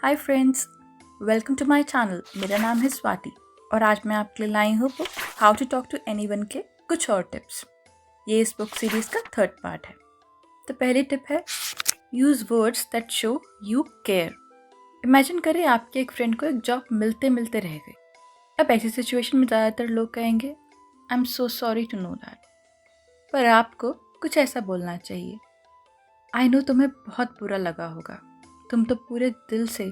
Hi friends, welcome to my channel. मेरा नाम है स्वाति और आज मैं आपके लिए लाई हूँ book how to talk to anyone के कुछ और टिप्स। ये इस बुक सीरीज का थर्ड पार्ट है। तो पहली टिप है use words that show you care. Imagine करें आपके एक फ्रेंड को एक जॉब मिलते मिलते रह गई। अब ऐसी सिचुएशन में ज़्यादातर लोग कहेंगे I am so sorry to know that, पर आपको कुछ ऐसा बोलना चाहिए। आई नो तुम्हें बहुत बुरा लगा होगा, तुम तो पूरे दिल से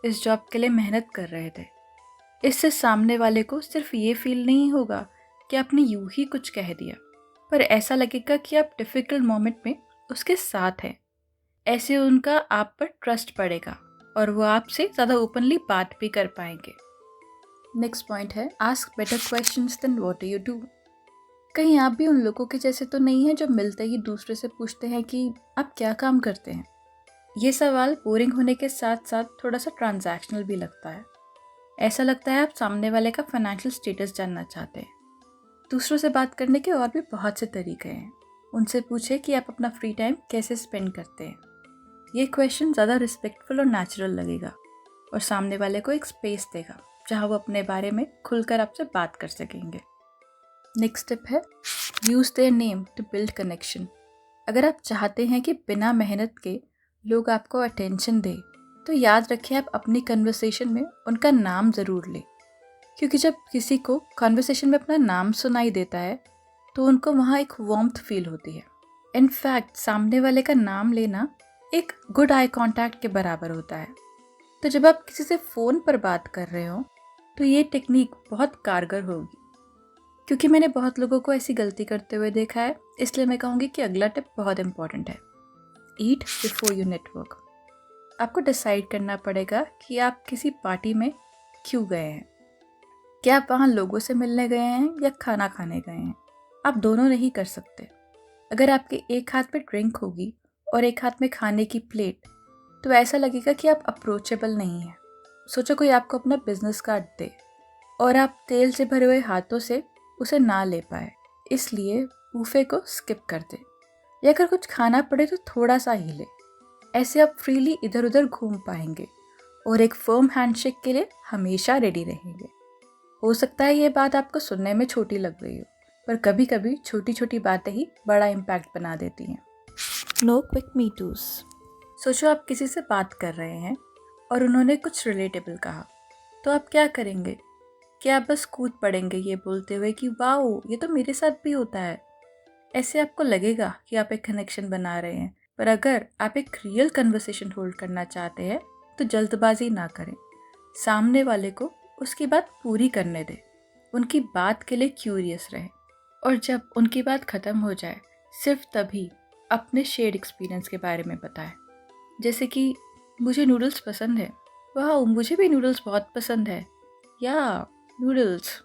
इस जॉब के लिए मेहनत कर रहे थे। इससे सामने वाले को सिर्फ ये फील नहीं होगा कि आपने यूं ही कुछ कह दिया, पर ऐसा लगेगा कि आप डिफ़िकल्ट मोमेंट में उसके साथ हैं। ऐसे उनका आप पर ट्रस्ट पड़ेगा और वो आपसे ज़्यादा ओपनली बात भी कर पाएंगे। नेक्स्ट पॉइंट है ask better questions than what do you do. कहीं आप भी उन लोगों के जैसे तो नहीं हैं जो मिलते ही दूसरे से पूछते हैं कि आप क्या काम करते हैं। ये सवाल बोरिंग होने के साथ साथ थोड़ा सा ट्रांजैक्शनल भी लगता है। ऐसा लगता है आप सामने वाले का फाइनेंशियल स्टेटस जानना चाहते हैं। दूसरों से बात करने के और भी बहुत से तरीके हैं। उनसे पूछें कि आप अपना फ्री टाइम कैसे स्पेंड करते हैं। ये क्वेश्चन ज़्यादा रिस्पेक्टफुल और नेचुरल लगेगा और सामने वाले को एक स्पेस देगा जहाँ वो अपने बारे में खुलकर आपसे बात कर सकेंगे। नेक्स्ट टिप है use their name to build connection. अगर आप चाहते हैं कि बिना मेहनत के लोग आपको अटेंशन दें, तो याद रखें आप अपनी कन्वर्सेशन में उनका नाम ज़रूर लें, क्योंकि जब किसी को कन्वर्सेशन में अपना नाम सुनाई देता है तो उनको वहाँ एक वार्मथ फील होती है। इनफैक्ट सामने वाले का नाम लेना एक गुड आई कांटेक्ट के बराबर होता है। तो जब आप किसी से फ़ोन पर बात कर रहे हो तो ये टेक्निक बहुत कारगर होगी, क्योंकि मैंने बहुत लोगों को ऐसी गलती करते हुए देखा है। इसलिए मैं कहूँगी कि अगला टिप बहुत इंपॉर्टेंट है, ईट बिफोर यू नेटवर्क। आपको डिसाइड करना पड़ेगा कि आप किसी पार्टी में क्यों गए हैं। क्या आप वहाँ लोगों से मिलने गए हैं या खाना खाने गए हैं? आप दोनों नहीं कर सकते। अगर आपके एक हाथ में ड्रिंक होगी और एक हाथ में खाने की प्लेट, तो ऐसा लगेगा कि आप अप्रोचेबल नहीं हैं। सोचो कोई आपको अपना बिजनेस कार्ड दे और आप तेल से भरे हुए हाथों से उसे ना ले पाए, इसलिए बूफे को स्किप कर दे। या अगर कुछ खाना पड़े तो थोड़ा सा ही ले। ऐसे आप फ्रीली इधर उधर घूम पाएंगे और एक फर्म हैंडशेक के लिए हमेशा रेडी रहेंगे। हो सकता है ये बात आपको सुनने में छोटी लग रही हो, पर कभी कभी छोटी छोटी बातें ही बड़ा इम्पैक्ट बना देती हैं। No quick me twos. सोचो आप किसी से बात कर रहे हैं और उन्होंने कुछ रिलेटेबल कहा, तो आप क्या करेंगे? क्या आप बस कूद पड़ेंगे ये बोलते हुए कि वाओ ये तो मेरे साथ भी होता है? ऐसे आपको लगेगा कि आप एक कनेक्शन बना रहे हैं, पर अगर आप एक रियल कन्वर्सेशन होल्ड करना चाहते हैं तो जल्दबाजी ना करें। सामने वाले को उसकी बात पूरी करने दें, उनकी बात के लिए क्यूरियस रहें और जब उनकी बात ख़त्म हो जाए सिर्फ तभी अपने शेयर्ड एक्सपीरियंस के बारे में बताएं। जैसे कि मुझे नूडल्स पसंद है, वाह मुझे भी नूडल्स बहुत पसंद है, या नूडल्स।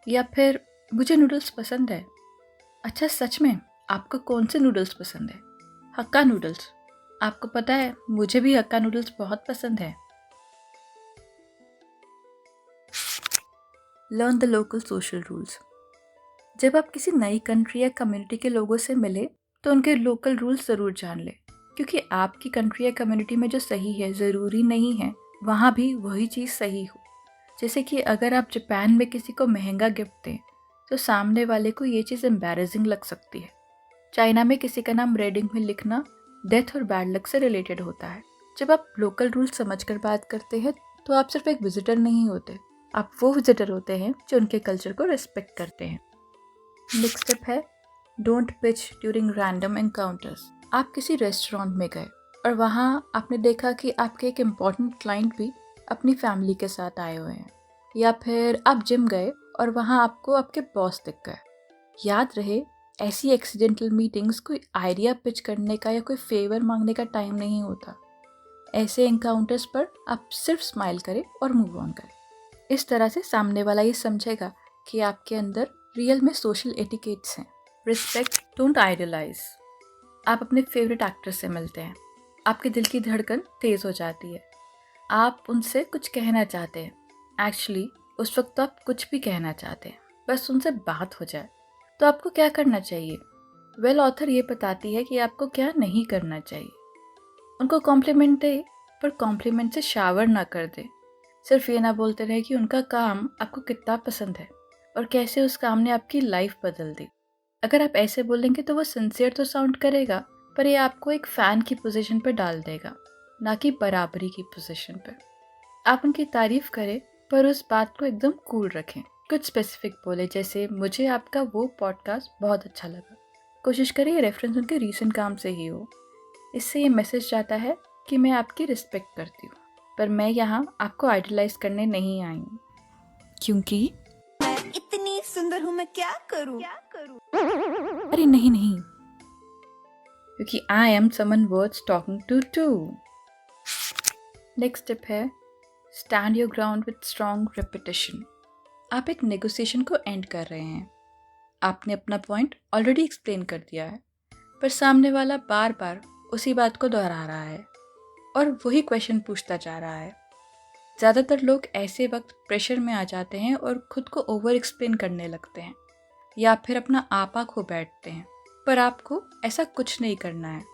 या फिर मुझे नूडल्स पसंद है, अच्छा सच में आपको कौन से नूडल्स पसंद है? हक्का नूडल्स। आपको पता है मुझे भी हक्का नूडल्स बहुत पसंद है। Learn the local social rules. जब आप किसी नई कंट्री या कम्युनिटी के लोगों से मिले तो उनके लोकल रूल्स ज़रूर जान लें, क्योंकि आपकी कंट्री या कम्युनिटी में जो सही है ज़रूरी नहीं है वहाँ भी वही चीज़ सही हो। जैसे कि अगर आप जापान में किसी को महंगा गिफ्ट दें तो सामने वाले को ये चीज़ एम्बैरेसिंग लग सकती है। चाइना में किसी का नाम रेड इंक में लिखना डेथ और बैड लक से रिलेटेड होता है। जब आप लोकल रूल्स समझकर बात करते हैं तो आप सिर्फ एक विजिटर नहीं होते, आप वो विजिटर होते हैं जो उनके कल्चर को रिस्पेक्ट करते हैं। नेक्स्ट स्टेप है don't pitch during random encounters. आप किसी रेस्टोरेंट में गए और वहाँ आपने देखा कि आपके एक इम्पॉर्टेंट क्लाइंट भी अपनी फैमिली के साथ आए हुए हैं, या फिर आप जिम गए और वहाँ आपको आपके बॉस दिख गए। याद रहे ऐसी एक्सीडेंटल मीटिंग्स कोई आइडिया पिच करने का या कोई फेवर मांगने का टाइम नहीं होता। ऐसे एनकाउंटर्स पर आप सिर्फ स्माइल करें और मूव ऑन करें। इस तरह से सामने वाला ये समझेगा कि आपके अंदर रियल में सोशल एटिकेट्स हैं। Respect, don't idolize. आप अपने फेवरेट एक्टर से मिलते हैं, आपके दिल की धड़कन तेज़ हो जाती है, आप उनसे कुछ कहना चाहते हैं। एक्चुअली उस वक्त तो आप कुछ भी कहना चाहते हैं, बस उनसे बात हो जाए। तो आपको क्या करना चाहिए? वेल ऑथर ये बताती है कि आपको क्या नहीं करना चाहिए। उनको कॉम्प्लीमेंट दे, पर कॉम्प्लीमेंट से शावर ना कर दे। सिर्फ ये ना बोलते रहे कि उनका काम आपको कितना पसंद है और कैसे उस काम ने आपकी लाइफ बदल दी। अगर आप ऐसे बोलेंगे तो वो सिंसियर तो साउंड करेगा, पर ये आपको एक फ़ैन की पोजीशन पर डाल देगा, ना कि बराबरी की पोजीशन पर। आप उनकी तारीफ करें, पर उस बात को एकदम कूल रखें। कुछ स्पेसिफिक बोले, जैसे मुझे आपका वो पॉडकास्ट बहुत अच्छा लगा। कोशिश करें ये रेफरेंस उनके रीसेंट काम से ही हो। इससे ये मैसेज जाता है कि मैं आपकी रिस्पेक्ट करती हूँ, पर मैं यहाँ आपको आइडलाइज करने नहीं आई हूँ। क्योंकि मैं इतनी सुंदर हूँ, मैं क्या करूँ? अरे नहीं, क्योंकि I am someone worth talking to. Next tip है stand your ground with strong repetition. आप एक नेगोशिएशन को एंड कर रहे हैं। आपने अपना पॉइंट ऑलरेडी एक्सप्लेन कर दिया है, पर सामने वाला बार बार उसी बात को दोहरा रहा है और वही क्वेश्चन पूछता जा रहा है। ज़्यादातर लोग ऐसे वक्त प्रेशर में आ जाते हैं और खुद को ओवर एक्सप्लेन करने लगते हैं या फिर अपना आपा खो बैठते हैं, पर आपको ऐसा कुछ नहीं करना है।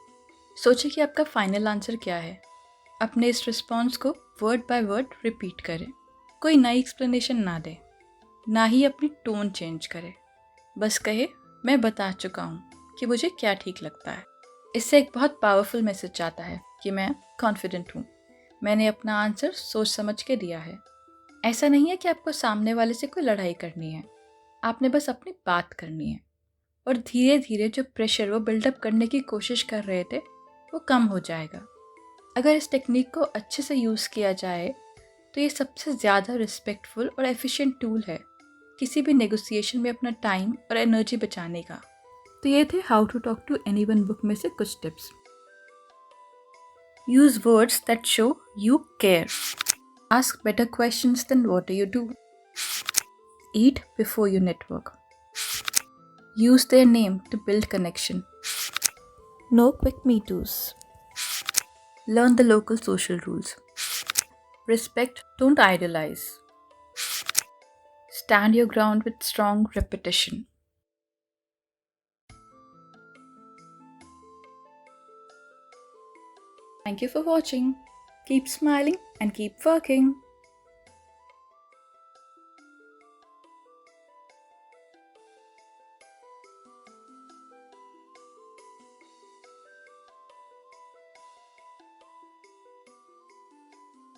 सोचिए कि आपका फाइनल आंसर क्या है। अपने इस रिस्पॉन्स को वर्ड बाय वर्ड रिपीट करें। कोई नई एक्सप्लेनेशन ना दे, ना ही अपनी टोन चेंज करे। बस कहे मैं बता चुका हूँ कि मुझे क्या ठीक लगता है। इससे एक बहुत पावरफुल मैसेज जाता है कि मैं कॉन्फिडेंट हूँ, मैंने अपना आंसर सोच समझ के दिया है। ऐसा नहीं है कि आपको सामने वाले से कोई लड़ाई करनी है, आपने बस अपनी बात करनी है। और धीरे धीरे जो प्रेशर वो बिल्डअप करने की कोशिश कर रहे थे वो कम हो जाएगा। अगर इस टेक्निक को अच्छे से यूज़ किया जाए तो ये सबसे ज़्यादा रिस्पेक्टफुल और एफिशिएंट टूल है किसी भी नेगोशिएशन में अपना टाइम और एनर्जी बचाने का। तो ये थे how to talk to anyone book में से कुछ tips. Use words that show you care. Ask better questions than what do you do. Eat before you network. Use their name to build connection. No quick me toos. Learn the local social rules. Respect, don't idolize. Stand your ground with strong repetition. Thank you for watching. Keep smiling and keep working.